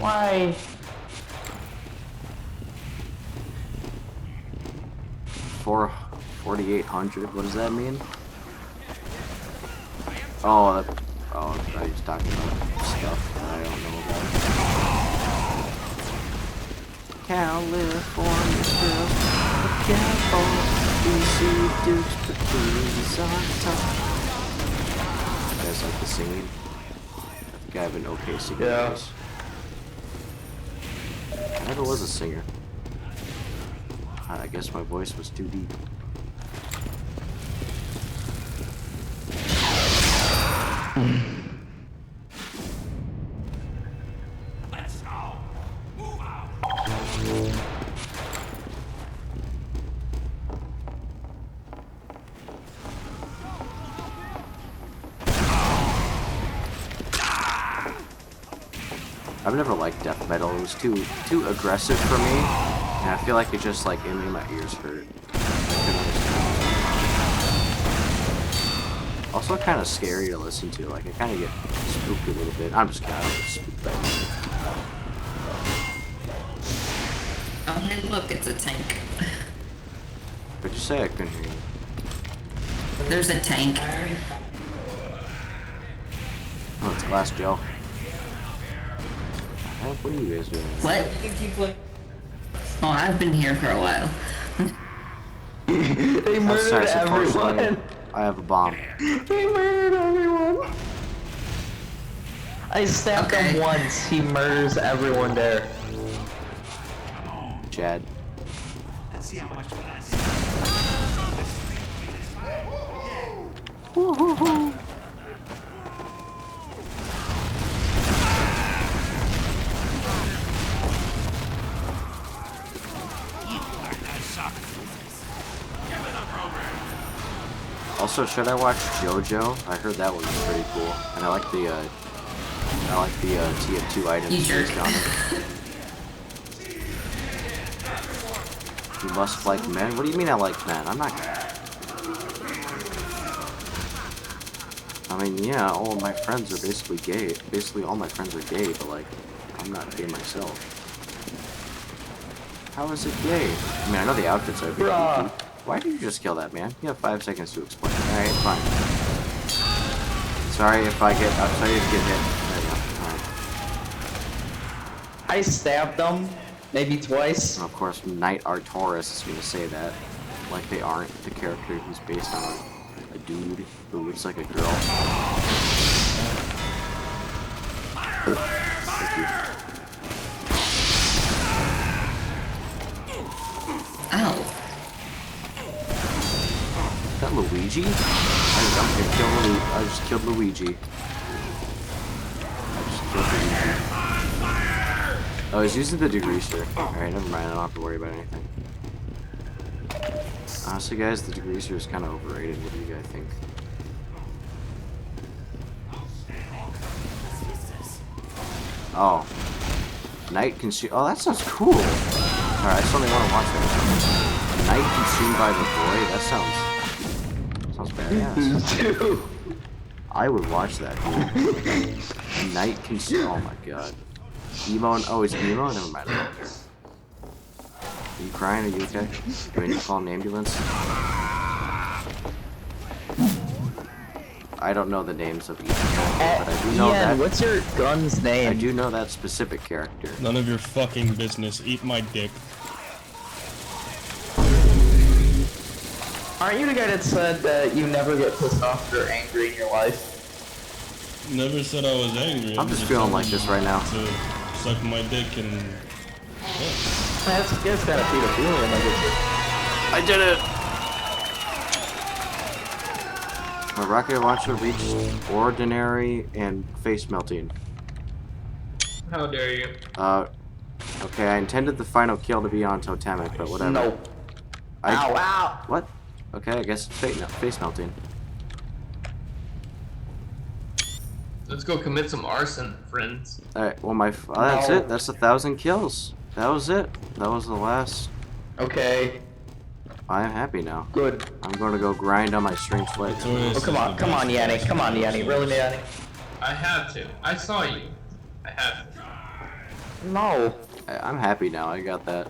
Why? For 4,800. What does that mean? Oh, that, oh, I thought he was talking about stuff that I don't know about. California girl, look out for DC Dukes, but please on top. You guys like the singing? I think I have an okay singing voice. I never was a singer. I guess my voice was too deep. Let's go. Move out. I've never liked death metal. It was too aggressive for me, and I feel like it just like made my ears hurt. Also, kind of scary to listen to. Like I kind of get spooked a little bit. I'm just kidding. I don't get spooked by anything. Oh, hey, look, it's a tank. What'd you say? I couldn't hear you. There's a tank. Oh, it's Glass Joe. What are you guys doing? What? Oh, I've been here for a while. They murdered everyone. I have a bomb. They murdered everyone. I stabbed him once. He murders everyone there. Chad. Let's see how much of that. Woo-hoo-hoo. Also, should I watch JoJo? I heard that one was pretty cool, and I like the TF2 items You jerk. based on it. You must like men. What do you mean I like men? I'm not. I mean, yeah, all of my friends are basically gay. Basically, all my friends are gay, but like, I'm not gay myself. How is it gay? I mean, I know the outfits are gay. Why did you just kill that man? You have 5 seconds to explain. Alright, fine. Sorry if I get. I'm sorry to get hit. There you go. Alright. I stabbed them maybe twice. And of course, Knight Artoris is gonna say that. Like they aren't the character who's based on a dude who looks like a girl. Thank you. Ow. Is that Luigi? I just killed Luigi. Oh, he's using the degreaser. Alright, never mind. I don't have to worry about anything. Honestly, guys, the degreaser is kind of overrated. What do you guys think? Oh. Night consumed. Oh, that sounds cool. Alright, I suddenly want to watch that. Night consumed by the void? That sounds badass. I would watch that. Dude. Night consumed. Oh my god. Emo. Oh, is Emo? Never mind. I don't care. Are you crying? Are you okay? Do I need to call an ambulance? I don't know the names of each character, but I do know that. What's your gun's name? I do know that specific character. None of your fucking business. Eat my dick. Aren't you the guy that said that you never get pissed off or angry in your life? Never said I was angry. I'm just feeling like this right now. To suck my dick and. Yeah. That's kind of pedophilia, I guess. I did it! My rocket launcher reached ordinary and face melting. How dare you? Okay, I intended the final kill to be on Totemic, but whatever. No. Ow, ow! What? Okay, I guess it's face melting. Let's go commit some arson, friends. Alright, well that's it. That's 1,000 kills. That was it. That was the last. Okay. I am happy now. Good. I'm gonna go grind on my strength leg. Oh, come on, Yanni. Come on, Yanni. Really, Yanni? I have to. I saw you. I have to. No. I'm happy now. I got that.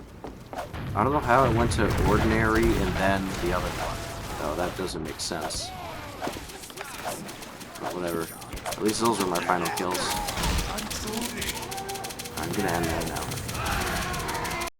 I don't know how it went to ordinary and then the other one. Oh, that doesn't make sense. But whatever. At least those were my final kills. I'm gonna end that now.